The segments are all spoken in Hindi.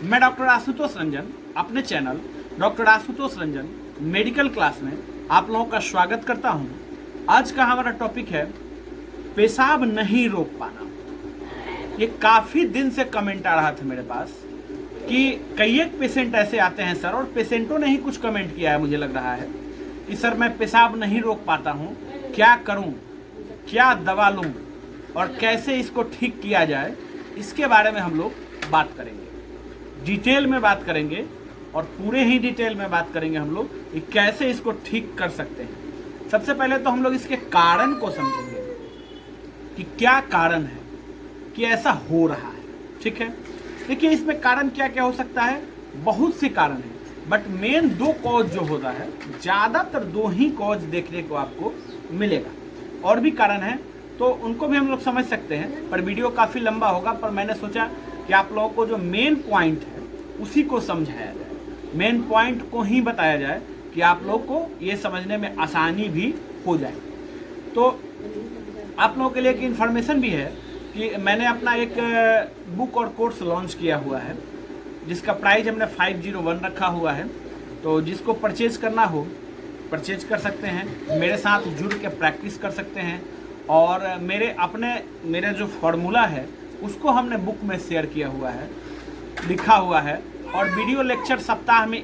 मैं डॉक्टर आशुतोष रंजन अपने channel doctor Ashutosh Ranjan medical class में आप लोगों का स्वागत करता हूं। आज का हमारा टॉपिक है पेशाब नहीं रोक पाना। ये काफ़ी दिन से कमेंट आ रहा था मेरे पास कि कई एक पेशेंट ऐसे आते हैं सर, और पेशेंटों ने ही कुछ कमेंट किया है, मुझे लग रहा है कि सर मैं पेशाब नहीं रोक पाता हूँ, क्या करूँ, क्या दवा लूँ और कैसे इसको ठीक किया जाए। इसके बारे में हम लोग बात करेंगे, डिटेल में बात करेंगे और पूरे ही डिटेल में बात करेंगे हम लोग कि कैसे इसको ठीक कर सकते हैं। सबसे पहले तो हम लोग इसके कारण को समझेंगे कि क्या कारण है कि ऐसा हो रहा है। ठीक है, देखिए इसमें कारण क्या क्या हो सकता है, बहुत से कारण हैं, बट मेन दो कॉज जो होता है, ज़्यादातर दो ही कॉज देखने को आपको मिलेगा। और भी कारण हैं तो उनको भी हम लोग समझ सकते हैं, पर वीडियो काफ़ी लंबा होगा। पर मैंने सोचा कि आप लोगों को जो मेन पॉइंट है उसी को समझाया जाए, मेन पॉइंट को ही बताया जाए कि आप लोग को ये समझने में आसानी भी हो जाए। तो आप लोगों के लिए एक इन्फॉर्मेशन भी है कि मैंने अपना एक बुक और कोर्स लॉन्च किया हुआ है, जिसका प्राइस हमने 501 रखा हुआ है। तो जिसको परचेज करना हो परचेज कर सकते हैं, मेरे साथ जुड़ के प्रैक्टिस कर सकते हैं। और मेरे जो फॉर्मूला है उसको हमने बुक में शेयर किया हुआ है, लिखा हुआ है। और वीडियो लेक्चर सप्ताह में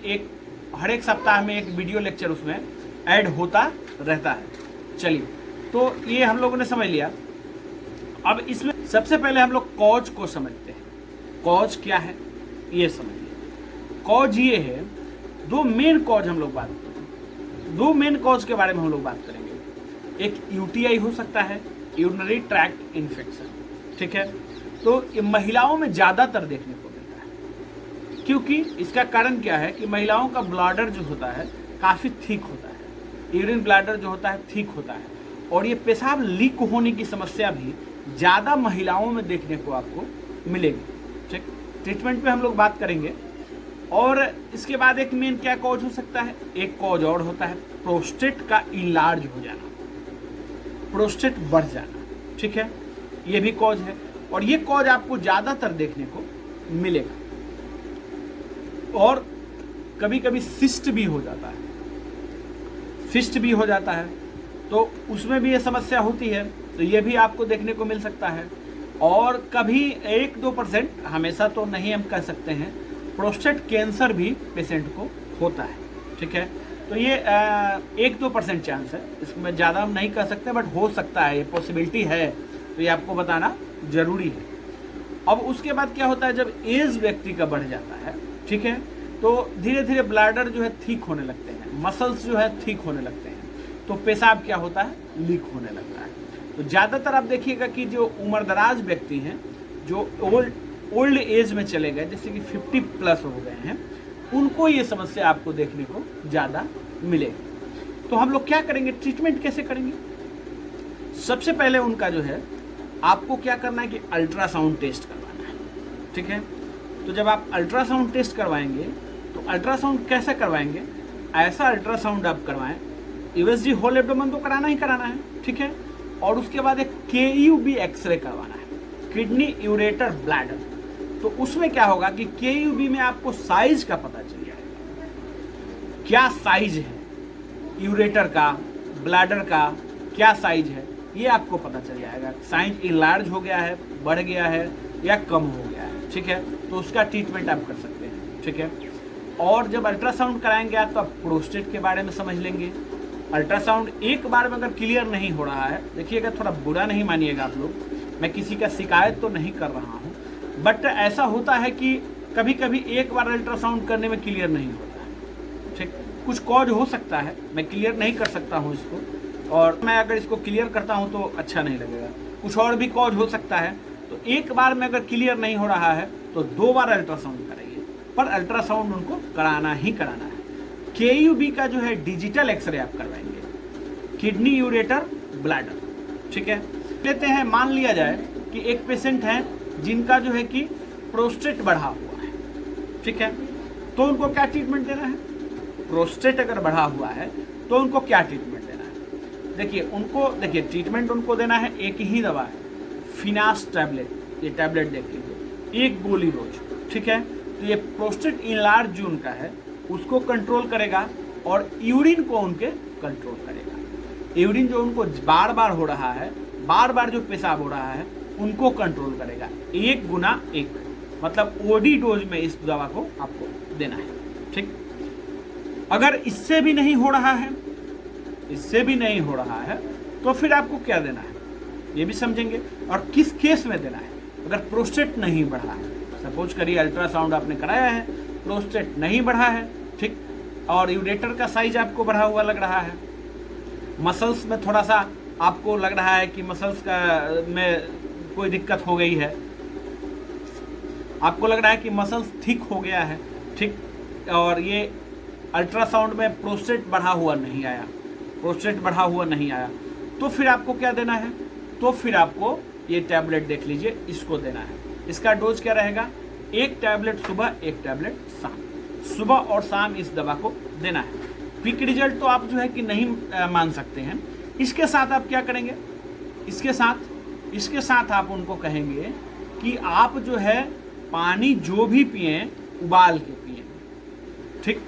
हर एक सप्ताह में एक वीडियो लेक्चर उसमें ऐड होता रहता है। चलिए, तो ये हम लोगों ने समझ लिया। अब इसमें सबसे पहले हम लोग कॉज को समझते हैं। कॉज क्या है ये समझिए। कॉज ये है, दो मेन कॉज हम लोग बात करेंगे, दो मेन कॉज के बारे में हम लोग बात करेंगे। एक यूटीआई हो सकता है, यूरिनरी ट्रैक्ट इन्फेक्शन। ठीक है, तो ये महिलाओं में ज़्यादातर देखने को मिलता है, क्योंकि इसका कारण क्या है कि महिलाओं का ब्लैडर जो होता है काफ़ी थिक होता है, यूरिन ब्लैडर जो होता है थिक होता है, और ये पेशाब लीक होने की समस्या भी ज़्यादा महिलाओं में देखने को आपको मिलेगी। ठीक, ट्रीटमेंट पे हम लोग बात करेंगे। और इसके बाद एक मेन क्या कॉज हो सकता है, एक कॉज और होता है प्रोस्टेट का इलाज हो जाना, प्रोस्टेट बढ़ जाना। ठीक है, ये भी कॉज है, और ये कॉज आपको ज़्यादातर देखने को मिलेगा। और कभी कभी सिस्ट भी हो जाता है, सिस्ट भी हो जाता है, तो उसमें भी ये समस्या होती है, तो ये भी आपको देखने को मिल सकता है। और कभी 1-2%, हमेशा तो नहीं हम कह सकते हैं, प्रोस्टेट कैंसर भी पेशेंट को होता है। ठीक है, तो ये 1-2% चांस है, इसमें ज़्यादा हम नहीं कह सकते, बट हो सकता है, ये पॉसिबिलिटी है, तो ये आपको बताना जरूरी है। अब उसके बाद क्या होता है, जब एज व्यक्ति का बढ़ जाता है, ठीक है, तो धीरे धीरे ब्लैडर जो है ठीक होने लगते हैं, मसल्स जो है ठीक होने लगते हैं, तो पेशाब क्या होता है, लीक होने लगता है। तो ज़्यादातर आप देखिएगा कि जो उम्रदराज व्यक्ति हैं, जो ओल्ड एज में चले गए, जैसे कि 50+ हो गए हैं, उनको ये समस्या आपको देखने को ज़्यादा मिलेगी। तो हम लोग क्या करेंगे, ट्रीटमेंट कैसे करेंगे। सबसे पहले उनका जो है आपको क्या करना है कि अल्ट्रासाउंड टेस्ट करवाना है। ठीक है, तो जब आप अल्ट्रासाउंड टेस्ट करवाएंगे, तो अल्ट्रासाउंड कैसे करवाएंगे, ऐसा अल्ट्रासाउंड आप करवाएं, यूएसजी होल एब्डोमेन तो कराना ही कराना है। ठीक है, और उसके बाद एक केयूबी एक्सरे करवाना है, किडनी यूरेटर ब्लैडर। तो उसमें क्या होगा कि केयूबी में आपको साइज का पता चल जाएगा, क्या साइज है यूरेटर का, ब्लैडर का क्या साइज है, ये आपको पता चल जाएगा। साइज इनलार्ज हो गया है, बढ़ गया है या कम हो गया है। ठीक है, तो उसका ट्रीटमेंट आप कर सकते हैं। ठीक है, और जब अल्ट्रासाउंड कराएंगे आप, तो आप प्रोस्टेट के बारे में समझ लेंगे। अल्ट्रासाउंड एक बार में अगर क्लियर नहीं हो रहा है, देखिएगा, थोड़ा बुरा नहीं मानिएगा आप लोग, मैं किसी का शिकायत तो नहीं कर रहा हूँ, बट ऐसा होता है कि कभी कभी एक बार अल्ट्रासाउंड करने में क्लियर नहीं होता है। ठीक, कुछ कॉज हो सकता है, मैं क्लियर नहीं कर सकता हूँ इसको, और मैं अगर इसको क्लियर करता हूँ तो अच्छा नहीं लगेगा। कुछ और भी कॉज हो सकता है, तो एक बार में अगर क्लियर नहीं हो रहा है तो 2 बार अल्ट्रासाउंड कराइए, पर अल्ट्रासाउंड उनको कराना ही कराना है। केयूबी का जो है डिजिटल एक्सरे आप करवाएंगे, किडनी यूरेटर ब्लैडर। ठीक है, लेते हैं, मान लिया जाए कि एक पेशेंट है जिनका जो है कि प्रोस्टेट बढ़ा हुआ है। ठीक है, तो उनको क्या ट्रीटमेंट देना है, प्रोस्टेट अगर बढ़ा हुआ है तो उनको क्या ट्रीटमेंट देना है। देखिए ट्रीटमेंट उनको देना है, एक ही दवा है, फिनास टैबलेट। ये टैबलेट देख लीजिए, 1 गोली रोज। ठीक है, तो तो ये प्रोस्टेट इनलार्ज जो उनका है उसको कंट्रोल करेगा और यूरिन को उनके कंट्रोल करेगा। यूरिन जो उनको बार बार हो रहा है, बार बार जो पेशाब हो रहा है, उनको कंट्रोल करेगा। 1 गुना 1 मतलब ओडी डोज में इस दवा को आपको देना है। ठीक, अगर इससे भी नहीं हो रहा है, इससे भी नहीं हो रहा है तो फिर आपको क्या देना है ये भी समझेंगे, और किस केस में देना है। अगर प्रोस्टेट नहीं बढ़ा है, सपोज करिए अल्ट्रासाउंड आपने कराया है, प्रोस्टेट नहीं बढ़ा है, ठीक, और यूरेटर का साइज आपको बढ़ा हुआ लग रहा है, मसल्स में थोड़ा सा आपको लग रहा है कि मसल्स का में कोई दिक्कत हो गई है, आपको लग रहा है कि मसल्स ठीक हो गया है, ठीक, और ये अल्ट्रासाउंड में प्रोस्टेट बढ़ा हुआ नहीं आया, प्रोस्टेट बढ़ा हुआ नहीं आया, तो फिर आपको क्या देना है, तो फिर आपको ये टैबलेट देख लीजिए, इसको देना है। इसका डोज क्या रहेगा, 1 टैबलेट सुबह, 1 टैबलेट शाम, सुबह और शाम इस दवा को देना है। क्विक रिजल्ट तो आप जो है कि नहीं मान सकते हैं। इसके साथ आप क्या करेंगे, इसके साथ आप उनको कहेंगे कि आप जो है पानी जो भी पिए उबाल के पिए, ठीक,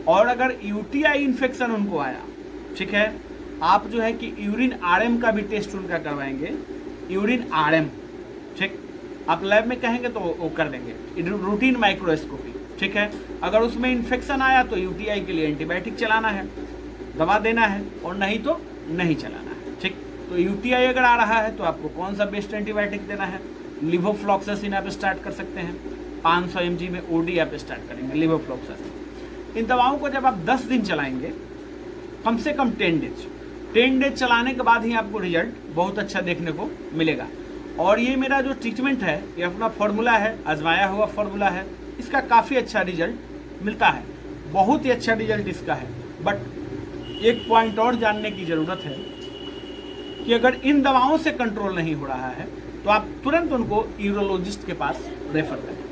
और अगर यूटीआई इन्फेक्शन उनको आया, ठीक है, आप जो है कि यूरिन आरएम का भी टेस्ट उनका करवाएंगे, यूरिन आरएम, ठीक, आप लैब में कहेंगे तो वो कर देंगे, रूटीन माइक्रोस्कोपी, ठीक है। अगर उसमें इन्फेक्शन आया तो यूटीआई के लिए एंटीबायोटिक चलाना है, दवा देना है, और नहीं तो नहीं चलाना है, ठीक। तो यूटीआई अगर आ रहा है तो आपको कौन सा बेस्ट एंटीबायोटिक देना है, लिवोफ्लॉक्सासिन आप स्टार्ट कर सकते हैं, 500 mg में ओडी आप स्टार्ट करेंगे लिवोफ्लॉक्सासिन। इन दवाओं को जब आप 10 दिन चलाएंगे, कम से कम 10 डेज चलाने के बाद ही आपको रिजल्ट बहुत अच्छा देखने को मिलेगा। और ये मेरा जो ट्रीटमेंट है, ये अपना फॉर्मूला है, आजमाया हुआ फॉर्मूला है, इसका काफ़ी अच्छा रिजल्ट मिलता है, बहुत ही अच्छा रिजल्ट इसका है। बट एक पॉइंट और जानने की ज़रूरत है कि अगर इन दवाओं से कंट्रोल नहीं हो रहा है तो आप तुरंत उनको यूरोलॉजिस्ट के पास रेफर करें,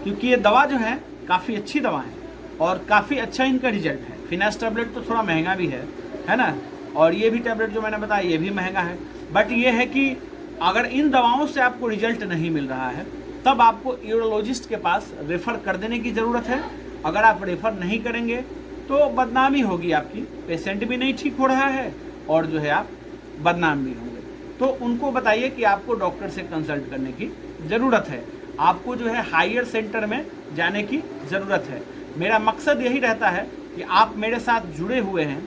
क्योंकि ये दवा जो है काफ़ी अच्छी दवा है और काफ़ी अच्छा इनका रिजल्ट है। फिनास टैबलेट तो थोड़ा महंगा भी है ना, और ये भी टैबलेट जो मैंने बताया ये भी महंगा है। बट ये है कि अगर इन दवाओं से आपको रिजल्ट नहीं मिल रहा है तब आपको यूरोलॉजिस्ट के पास रेफ़र कर देने की ज़रूरत है। अगर आप रेफ़र नहीं करेंगे तो बदनामी होगी आपकी, पेशेंट भी नहीं ठीक हो रहा है और जो है आप बदनाम भी होंगे। तो उनको बताइए कि आपको डॉक्टर से कंसल्ट करने की ज़रूरत है, आपको जो है हायर सेंटर में जाने की ज़रूरत है। मेरा मकसद यही रहता है कि आप मेरे साथ जुड़े हुए हैं,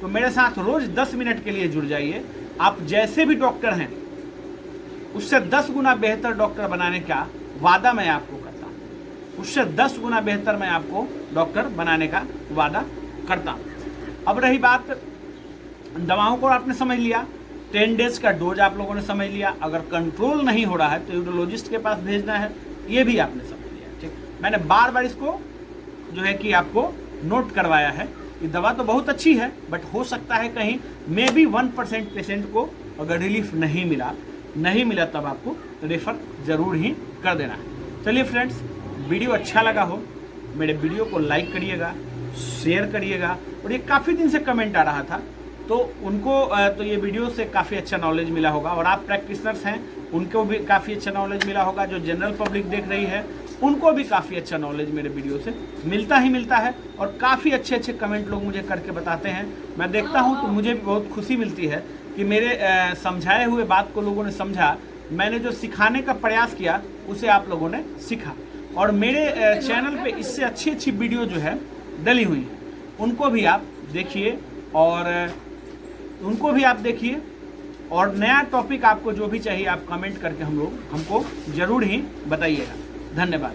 तो मेरे साथ रोज़ 10 मिनट के लिए जुड़ जाइए। आप जैसे भी डॉक्टर हैं उससे 10 गुना बेहतर डॉक्टर बनाने का वादा मैं आपको करता हूँ, उससे 10 गुना बेहतर मैं आपको डॉक्टर बनाने का वादा करता हूँ। अब रही बात, दवाओं को आपने समझ लिया, 10 डेज का डोज आप लोगों ने समझ लिया। अगर कंट्रोल नहीं हो रहा है तो यूरोलॉजिस्ट के पास भेजना है, ये भी आपने समझ लिया, ठीक। मैंने बार बार इसको जो है कि आपको नोट करवाया है। ये दवा तो बहुत अच्छी है, बट हो सकता है कहीं मे बी 1% पेशेंट को अगर रिलीफ नहीं मिला तब आपको रेफ़र ज़रूर ही कर देना है। चलिए फ्रेंड्स, वीडियो अच्छा लगा हो मेरे वीडियो को लाइक करिएगा, शेयर करिएगा। और ये काफ़ी दिन से कमेंट आ रहा था तो उनको तो ये वीडियो से काफ़ी अच्छा नॉलेज मिला होगा, और आप प्रैक्टिशनर्स हैं उनको भी काफ़ी अच्छा नॉलेज मिला होगा, जो जनरल पब्लिक देख रही है उनको भी काफ़ी अच्छा नॉलेज मेरे वीडियो से मिलता है। और काफ़ी अच्छे कमेंट लोग मुझे करके बताते हैं, मैं देखता हूं तो मुझे भी बहुत खुशी मिलती है कि मेरे समझाए हुए बात को लोगों ने समझा, मैंने जो सिखाने का प्रयास किया उसे आप लोगों ने सीखा। और मेरे चैनल पे इससे अच्छी वीडियो जो है डली हुई है, उनको भी आप देखिए और नया टॉपिक आपको जो भी चाहिए आप कमेंट करके हमको ज़रूर ही बताइएगा। धन्यवाद।